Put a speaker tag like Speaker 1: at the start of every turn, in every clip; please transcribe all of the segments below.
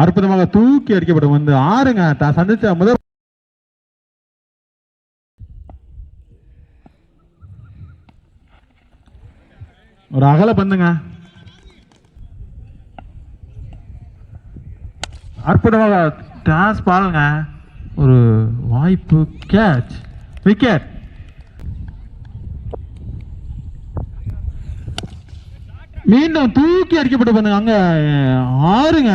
Speaker 1: அற்புதமாக தூக்கி அடிக்கப்படும் வந்து ஆறுங்க தான் சந்திச்ச முதல் ஒரு அகல பந்துங்க. அற்புதமாக டாஸ் பாருங்க, ஒரு வாய்ப்பு, கேட்ச், விக்கெட். மீண்டும் தூக்கி அடிக்கப்பட்டு பண்ணுங்க அங்க ஆறுங்க.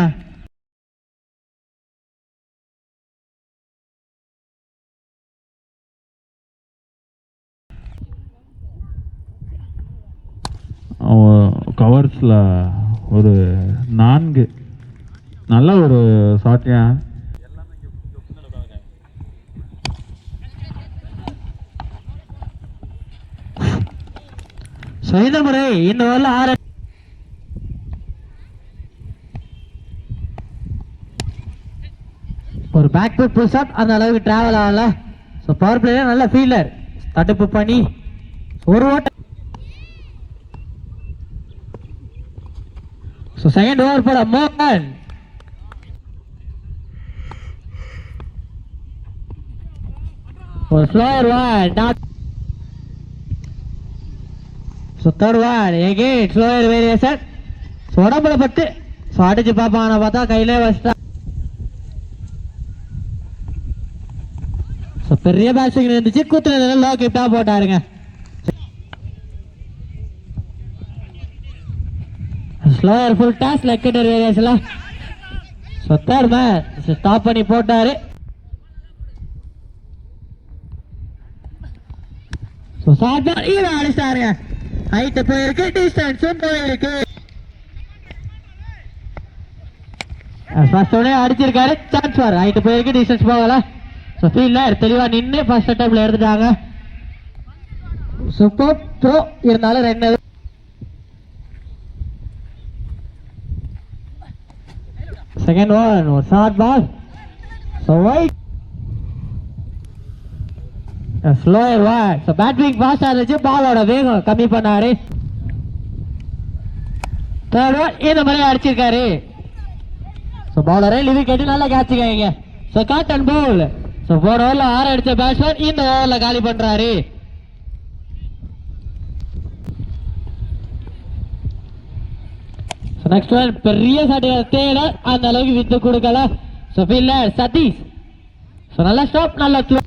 Speaker 1: கவர்ஸ்ல ஒரு 4 நல்ல ஒரு ஷாட்யா.
Speaker 2: இந்த முறை இந்த வரல 6 ஒரு பேக் ஃபுட் புல் ஷாட் அந்த அளவுக்கு டிராவல் ஆகல. ஸோ பவர் பிளேயர் நல்ல ஃபீல்டர் தடுப்பு பண்ணி ஒரு ஓட்டம். ஸோ செகண்ட் ஓவர் போட மோகன். ஒரு slower one dot. So third one again slower variation. So உடம்புல பட்டு ஸோ அடிச்சு பார்ப்பாங்க, பார்த்தா கையிலே வச்சுட்டா. பெரிய பேட்சிங் இருந்துச்சு, கூத்துல லோ கிப்டா போட்டாருங்க. ஸ்லோவர் ஃபுல் டாஸ் லெக்கெண்டர் வேரியேஷன்ல சொத்தார் மேட்ச் ஸ்டாப் பண்ணி போட்டாரு. ஸோ சாட்டா ஈவன் அடிச்சாருங்க. ஹைட் போயிருக்கு, டிஸ்டன்ஸும் போயிருக்கு. ஃபர்ஸ்ட் உடனே அடிச்சிருக்காரு, சான்ஸ் வர ஹைட் போயிருக்கு, டிஸ்டன்ஸ் போகல. ஸோ ஃபீல்டர் தெளிவா நின்று ஃபர்ஸ்ட் டைம்ல எடுத்துட்டாங்க. சூப்பர் த்ரோ இருந்தாலும் 2. செகண்ட் ஒன் ஒரு short ball. So wide slower one. So batting ஃபாஸ்டா இருந்துச்சு, பாலோட வேகம் கம்மி பண்ணாரு. தேர்ட் ஒன் இந்த மாதிரி அடிச்சிருக்காரு. ஸோ பவுலரே லிவி கேட்டு நல்லா கேட்சுக்காங்க. So caught and bowled. So போன ஓவரில் 6 அடிச்ச பேட்ஸ்மேன் இந்த ஓவரில் காலி பண்றாரு. நெக்ஸ்ட் ஒன் பெரிய சாட்டிய தேட அந்த அளவுக்கு விட்டு கொடுக்கல. So fielder Satish. ஸோ நல்ல ஸ்டாப், நல்ல த்ரோ.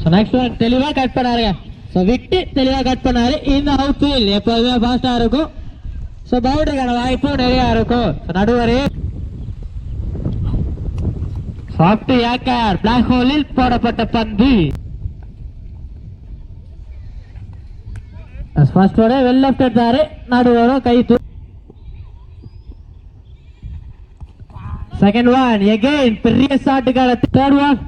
Speaker 2: ஸோ நெக்ஸ்ட் ஒன் தெளிவா கட் பண்ணாருங்க. ஸோ விட்டு தெளிவா கட் பண்ணாரு. இந்த அவுட் ஃபீல்ட் எப்போதுமே ஃபாஸ்டா இருக்கும். ஸோ பவுண்டரிக்கான வாய்ப்பும் நிறைய இருக்கும். நடுவரே சாஃப்ட் ஏக்கர் பிளாக் ஹோலில் போடப்பட்ட பந்து. ஃபர்ஸ்ட் ஓட வெல் லெஃப்ட் எடுத்தாரு, நடுவரும் கை தூ. செகண்ட் ஒன் எகைன் பெரிய ஷாட்டுக்கான third one.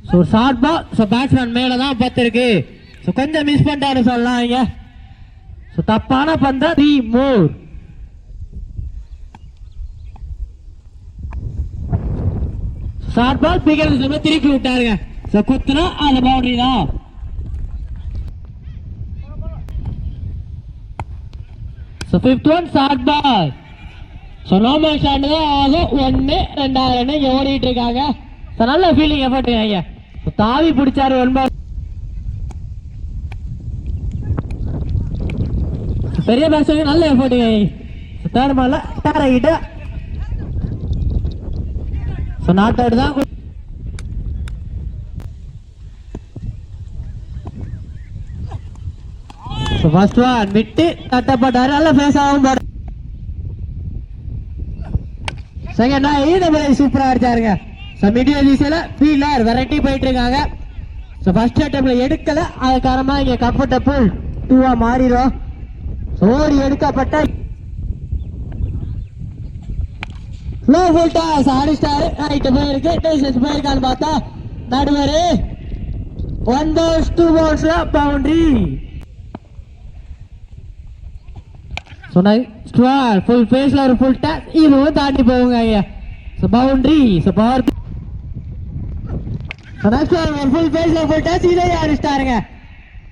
Speaker 2: So short ball. So batsman மேல தான் பார்த்திருக்கு. ஸோ கொஞ்சம் மிஸ் பண்ணிட்டாரு சொல்லலாம் இங்க. ஸோ தப்பான பந்தா 3 more. ஷார்ட் பால் பிகர் திருப்பி விட்டாருங்க. ஸோ குத்துனா அந்த பவுண்டரி தான். So 5th one short ball. So normal shot தான் ஆகும். 1 2 இங்க ஓடிட்டு இருக்காங்க. ஸோ நல்ல ஃபீலிங் எஃபர்ட் ஐயா. தாவி பிடிச்சாரு 1 பால். பெரிய பேட்ஸ்மேன் நல்ல எஃபர்ட். தேர்ட் பால்ல டாரகிட்ட ஸோ நாட் அவுட் தான். ஸோ ஃபர்ஸ்ட் ஒன் விட்டு தட்டப்பட்டாரு, நல்ல ஃபேஸ் ஆகும். செகண்ட் இந்த மாதிரி சூப்பரா அடிச்சாருங்க. ஸோ மிடில் திசையில ஃபீல்டர் வெரைட்டி போயிட்டு இருக்காங்க. ஸோ ஃபர்ஸ்ட் அட்டம்ப்ட்ல எடுக்கல, அது காரணமா இங்க கம்ஃபர்டபுள் 2 மாறிடும். ஓடி எடுக்கப்பட்ட லோ ஃபுல் டாஸ் அடிச்சாரு. ரைட் போயிருக்கு, டிஸ்டன்ஸ் போயிருக்கான்னு பார்த்தா நடுவரு 1 balls 2 balls பவுண்டரி. ஃபுல் ஃபேஸ்ல ஒரு ஃபுல் டாஸ், இதுவும் தாண்டி போகுங்க ஐயா. So boundary. So power full ஃபேஸ்ல ஃபுல் டாஸ், இதை அடிச்சிட்டாருங்க.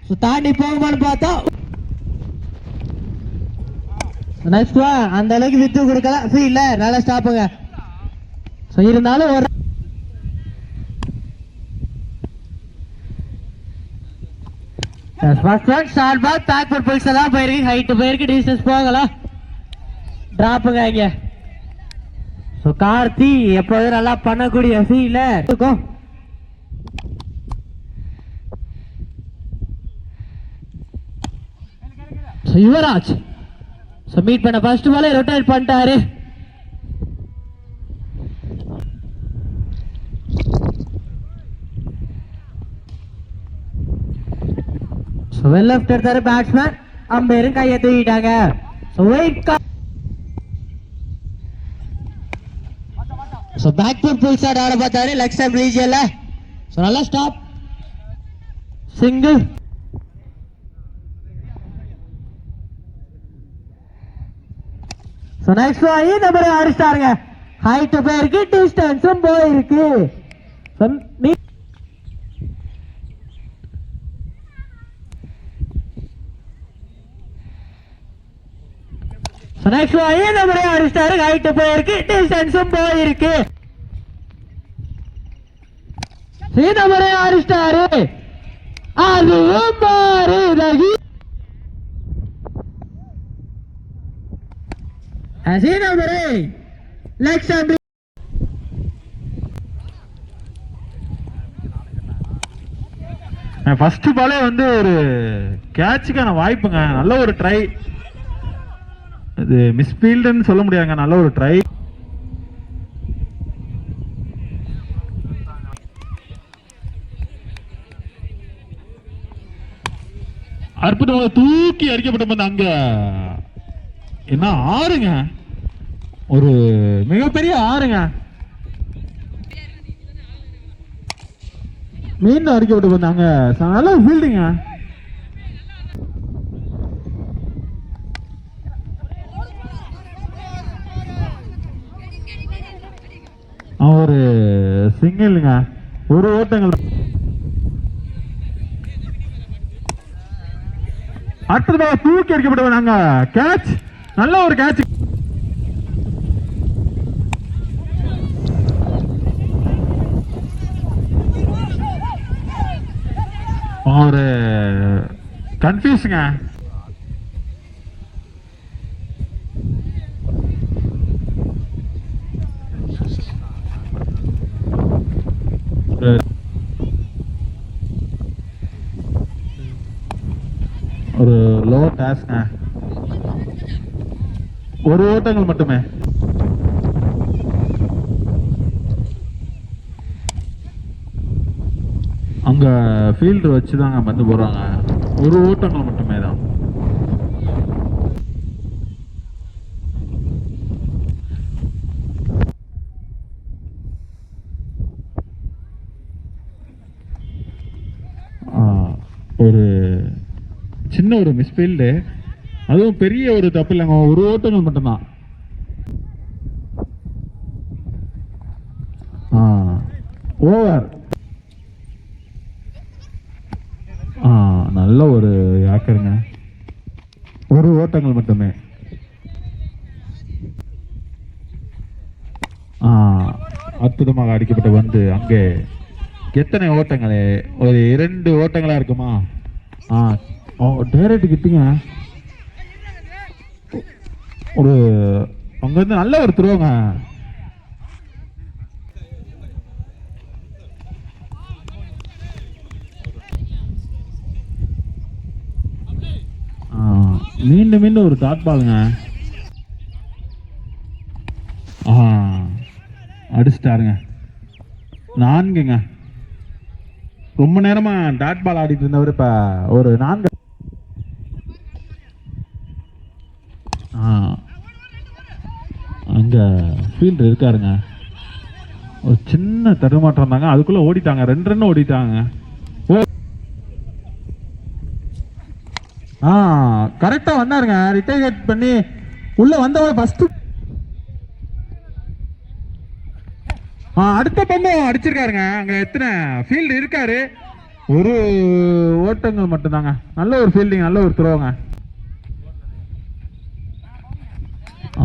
Speaker 2: ஸோ தாண்டி போகுமான்னு பார்த்தா நெக்ஸ்ட் அந்த அளவுக்கு வித்து கொடுக்கல ஃபீல்ட்ல நல்ல ஸ்டாப்புங்க. ஸோ இருந்தாலும் ஒரு first one short ball backward pulls எல்லாம் போயிருக்கு, ஹைட் போயிருக்கு, டிஸ்டன்ஸ் போகலாம், டிராப்புங்க இங்க. ஸோ கார்த்தி எப்போதும் நல்லா பண்ணக்கூடிய ஃபீல்ட்ல இருக்கும். ஸோ யுவராஜ் ஸோ மீட் பண்ண ஃபர்ஸ்ட் பாலே ரொட்டேட் பண்ணிட்டாரு. ஸோ வெல் லெஃப்ட் எடுத்தாரு பேட்ஸ்மேன், அம்பையரும் கையை தூக்கிட்டாங்க. So wait so back foot pull shot ஆட பார்த்தாரு லெக் ஸ்டம்ப் ரீஜியன்ல. ஸோ நல்லா ஸ்டாப் சிங்கிள். ஸோ நெக்ஸ்ட் இந்த மாதிரி அடிச்சிட்டாருங்க, ஹைட் போயிருக்கு, டிஸ்டன்ஸும் போயிருக்கு. நெக்ஸ்ட் இந்த மாதிரி அடிச்சிட்டாரு, ஹைட் போயிருக்கு, டிஸ்டன்ஸும் போயிருக்கு. இந்த மாதிரி அடிச்சிட்டாரு, அதுவும் மாறுதகி.
Speaker 1: ஃபர்ஸ்ட் பாலே வந்து ஒரு கேட்சுக்கான வாய்ப்புங்க, நல்ல ஒரு ட்ரை. இது மிஸ்ஃபீல்டுன்னு சொல்ல முடியாதுங்க, நல்ல ஒரு ட்ரை. அற்புதமாக தூக்கி அடிக்கப்பட்ட அங்க என்ன ஆறுங்க, ஒரு மிகப்பெரிய ஆறுங்க, மீண்டும் அடிக்கப்பட்டு போனாங்க. நல்ல ஃபீல்டிங்க. ஒரு சிங்கிள்ங்க, ஒரு ஓட்டங்கள். அடுத்ததாக தூக்கி அடிக்கப்பட்டு போனாங்க, கேட்ச், நல்ல ஒரு கேட்ச். ஒரு கன்ஃபியூஸுங்க. ஒரு லோ டாஸ்ங்க, ஒரு ஓட்டங்கள் மட்டுமே. அங்க ஃபீல்டர் வச்சுதாங்க வந்து போறாங்க, ஒரு ஓட்டங்கள் மட்டுமே தான். ஒரு சின்ன ஒரு மிஸ்ஃபீல்டு, அதுவும் பெரிய ஒரு தப்பு இல்லைங்க, ஒரு ஓட்டங்கள் மட்டும்தான். ஓவர். நல்ல ஒரு யாக்கருங்க, ஒரு ஓட்டங்கள் மட்டுமே. அற்புதமாக அடிக்கப்பட்ட வந்து அங்கே எத்தனை ஓட்டங்களே, ஒரு 2 ஓட்டங்களா இருக்குமா? டைரக்ட் கிட்டுங்க, ஒரு அங்க இருந்து நல்ல ஒரு த்ரோங்க. மீண்டும் மீண்டும் ஒரு டாட் பாலுங்க, அடிச்சிட்டாருங்க. 4ங்க, ரொம்ப நேரமா டாட் பால் ஆடிட்டு இருந்தவர் இப்ப ஒரு 4. அங்க ஃபீல்டர் இருக்காருங்க, ஒரு சின்ன தடுமாற்றம் இருந்தாங்க, அதுக்குள்ள ஓடிட்டாங்க, 2 ரன் ஓடிட்டாங்க. கரெக்டா வந்தாருங்க, ரிட்டையர் பண்ணி உள்ள வந்தவங்க ஃபர்ஸ்ட். அடுத்த பந்து அடிச்சிருக்காருங்க. அங்க எத்தனை ஃபீல்டு இருக்காரு, ஒரு ஓட்டங்கள் மட்டும்தாங்க. நல்ல ஒரு ஃபீல்டிங், நல்ல ஒரு த்ரோங்க.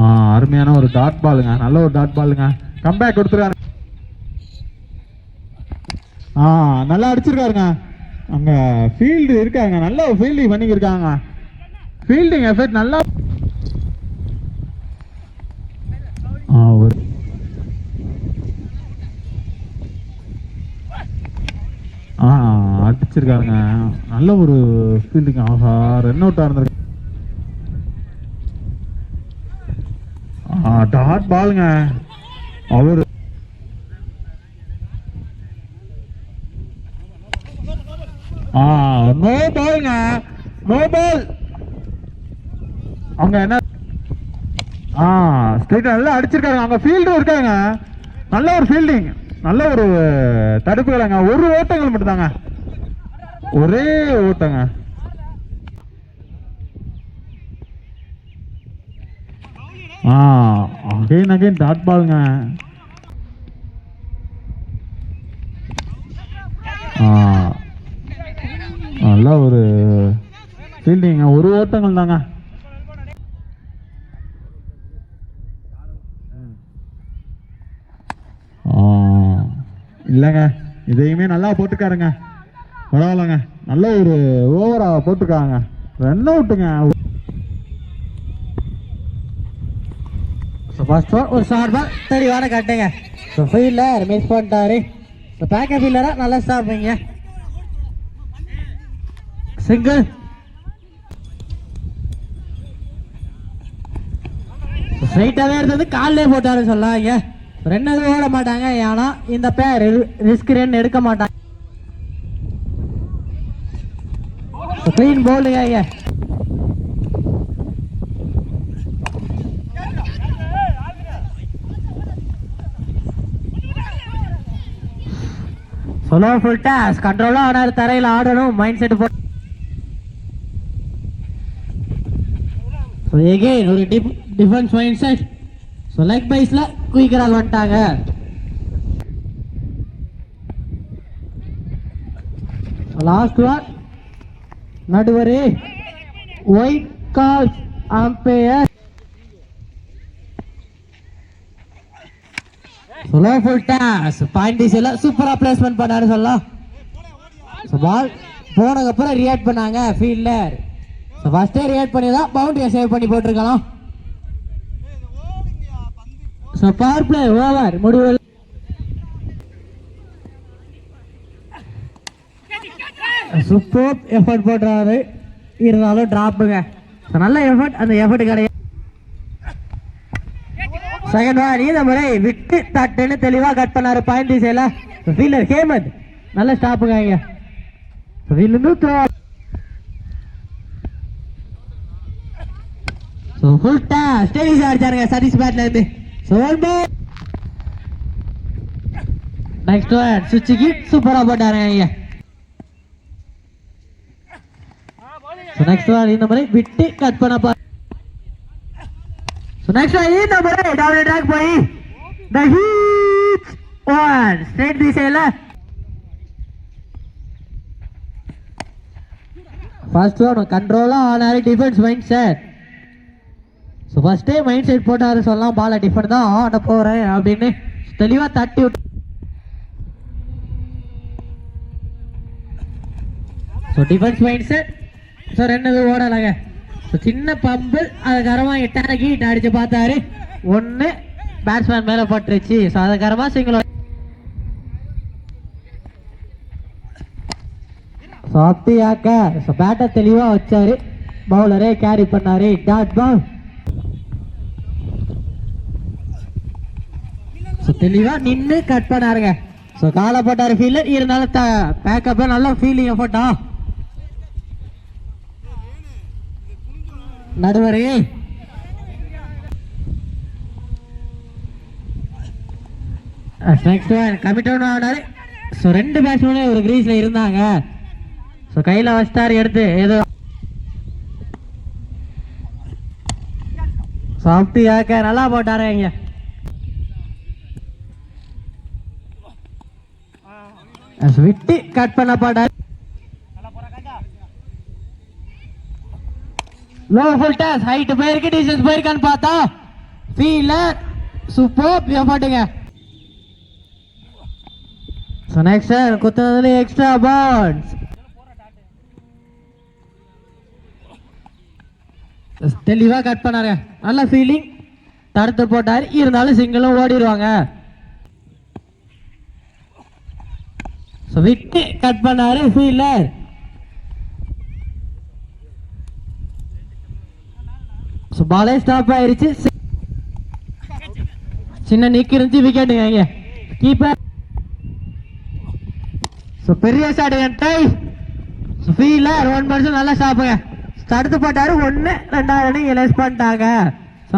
Speaker 1: அருமையான ஒரு டாட் பாலுங்க, நல்ல ஒரு டாட் பாலுங்க. கம்பேக் கொடுத்துருக்காரு. நல்லா அடிச்சிருக்காருங்க. அங்க ஃபீல்டு இருக்காங்க, நல்ல ஃபீல்டிங் பண்ணிக்கிருக்காங்க. ஃபீல்டிங் எஃபெக்ட் நல்லா ஒரு அடிச்சிருக்காருங்க, நல்ல ஒரு ஃபீல்டிங். ஆஹா, ரன் அவுட் இருந்திருக்கு. டாட் பாலுங்க. அவரு நோ பாலுங்க, நோ பால். அவங்க என்ன ஸ்ட்ரைட்டா நல்லா அடிச்சிருக்காங்க. அங்க ஃபீல்டும் இருக்காங்க, நல்ல ஒரு ஃபீல்டிங், நல்ல ஒரு தடுப்புகளைங்க. ஒரு ஓட்டங்கள் மட்டும் தாங்க, ஒரே ஓட்டங்க. அகைன் அகைன் டாட் பாலுங்க. நல்ல ஒரு ஃபீல்டிங், ஒரு ஓட்டங்கள் தாங்க. இல்லைங்க, இதையுமே நல்லா போட்டுக்காருங்க, பரவாயில்லங்க. நல்ல ஒரு ஓவரா போட்டுருக்காங்க. ரன் அவுட்டுங்க.
Speaker 2: ஒரு ஷார்ட் பால் தெளிவான கட்டுங்க. ஃபீல்டர் மிஸ் பண்ணிட்டாரு. பேக்கப் ஃபீல்டரா நல்லா ஸ்டாப் பண்ணீங்க. சிங்கிள். ஸ்ட்ரைட்டாவே இருந்தது, காலிலே போட்டாரு சொல்லாங்க. ரெண்டு ஓட மாட்டாங்க, ஏன்னா இந்த பேர் ரிஸ்க் ரன் எடுக்க மாட்டாங்க. கிளீன் போல்டுங்க. சொலோ ஃபுல் டாஸ், கண்ட்ரோலா ஆடாரு, தரையில் ஆடணும், மைண்ட் செட் போட்டு. ஒரு டிஃபென்ஸ் மைண்ட் செட். லெக் பைஸ்ல குயிக்கரால் வந்துட்டாங்க. லாஸ்ட் ஒன் நடுவர் wide call umpire. Slow full toss, point டிஸ்ல சூப்பரா பிளேஸ்மென்ட் பண்ணாரு சொல்லலாம். பால் போனதுக்கு அப்புறம் ரியாக்ட் பண்ணாங்க ஃபீல்டர். ஃபர்ஸ்டே ரியாக்ட் பண்ணி தான் பவுண்டரியை சேவ் பண்ணி போட்டிருக்கலாம். பவர் பிளே ஓவர் முடிவு. சூப்பர் எஃபர்ட் போடுறாரு, இருந்தாலும் டிராப்புங்க. நல்ல எஃபர்ட், அந்த எஃபர்ட் கிடையாது. செகண்ட் பால் இந்த முறை விட்டு தட்டுன்னு தெளிவா கட் பண்ணாரு பாயிண்ட் திசையில. ஃபீல்டர் ஹேமந்த் நல்ல ஸ்டாப்புங்க. இங்க ஃபுல் டாஸ் ஸ்டேடிஸ் அடிச்சாருங்க சதீஷ் பேட்ல இருந்து. நெக்ஸ்ட் ஒன் சுவிட்ச் கிட் சூப்பரா போட்டாருங்க. நெக்ஸ்ட் ஒன் இந்த முறை விட்டு கட் பண்ண பாரு. நெக்ஸ்ட் ஒன் இந்த முறை டபுள் ட்ராக் போய் தி ஹீட் ஒன் ஸ்ட்ரைட் திசையில. ஃபர்ஸ்ட் ஒன் கண்ட்ரோலா ஆனாரு, defence mind set. First time mind set போட்டாரு சொல்லலாம். பால டிஃபெண்ட் தான் ஆட போறேன் அப்படின்னு தெளிவா தட்டி விட்டு. Defence mind set. ரெண்டு ஓடலாங்க. சின்ன பம்பு அதுக்கரமா எட்டாரக்கி அடிச்சு பார்த்தாரு. ஒன்னு பேட்ஸ்மேன் மேல பட்டுருச்சு. அதுக்கரமா சிங்கிள். சாப்பிட்டியாக்க பேட்டை தெளிவா வச்சாரு, பவுலரே கேரி பண்ணாரு. டாட் பால் தெளிவா நின்று கட் பண்ணாருங்க. காலை போட்டாரு ஃபீல்டர், இருந்தாலும் பேக்கப் நல்ல ஃபீலிங் போட்டா நடுவரே. நெக்ஸ்ட் ஒன் கமிட் ஆனாரு. ரெண்டு பேட்ஸ்மேனே ஒரு கிரீஸ்ல இருந்தாங்க. கையில வச்சிட்டாரு எடுத்து. ஏதோ சாப்பிட்டியாக்க நல்லா போட்டாரு. இங்க விட்டு கட் பண்ண போட்டாரு. லோ ஃபுல் டாஸ் ஹைட் போயிருக்கு, டிஸ்டன்ஸ் போயிருக்கான்னு பார்த்தா ஃபீல்டர் சூப்பர் எஃபர்ட்டுங்க. ஸோ நெக்ஸ்ட் குத்துனதுல எக்ஸ்ட்ரா பால்ஸ். தெளிவா கட் பண்ணாரு, நல்ல ஃபீலிங், தடுத்து போட்டாரு, இருந்தாலும் சிங்கிளும் ஓடிடுவாங்க. விட்டு கட் பண்ணாரு ஃபீல்டர். பாலே ஸ்டாப் ஆயிருச்சு. சின்ன நிக் இருந்துச்சு, விக்கெட்டுங்க. கீப்பர் பெரிய சாடுங்க. ஃபீல்டர் 1% நல்லா ஸ்டாப்புங்க, தடுத்து போட்டாரு. 1 2 எலஸ் பண்ணிட்டாங்க.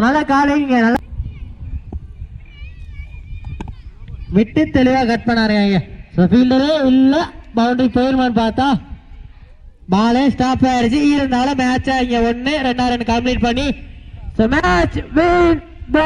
Speaker 2: நல்லா காலைங்க, நல்லா விட்டு தெளிவா கட் பண்ணாருங்க. ஃபீல்டரே இல்ல, பவுண்டரி போயிருமான்னு பார்த்தா பாலே ஸ்டாப் ஆயிருச்சு. இருந்தாலும் மேட்சை இங்க 1 2 கம்ப்ளீட் பண்ணி மேட்ச் வின் பை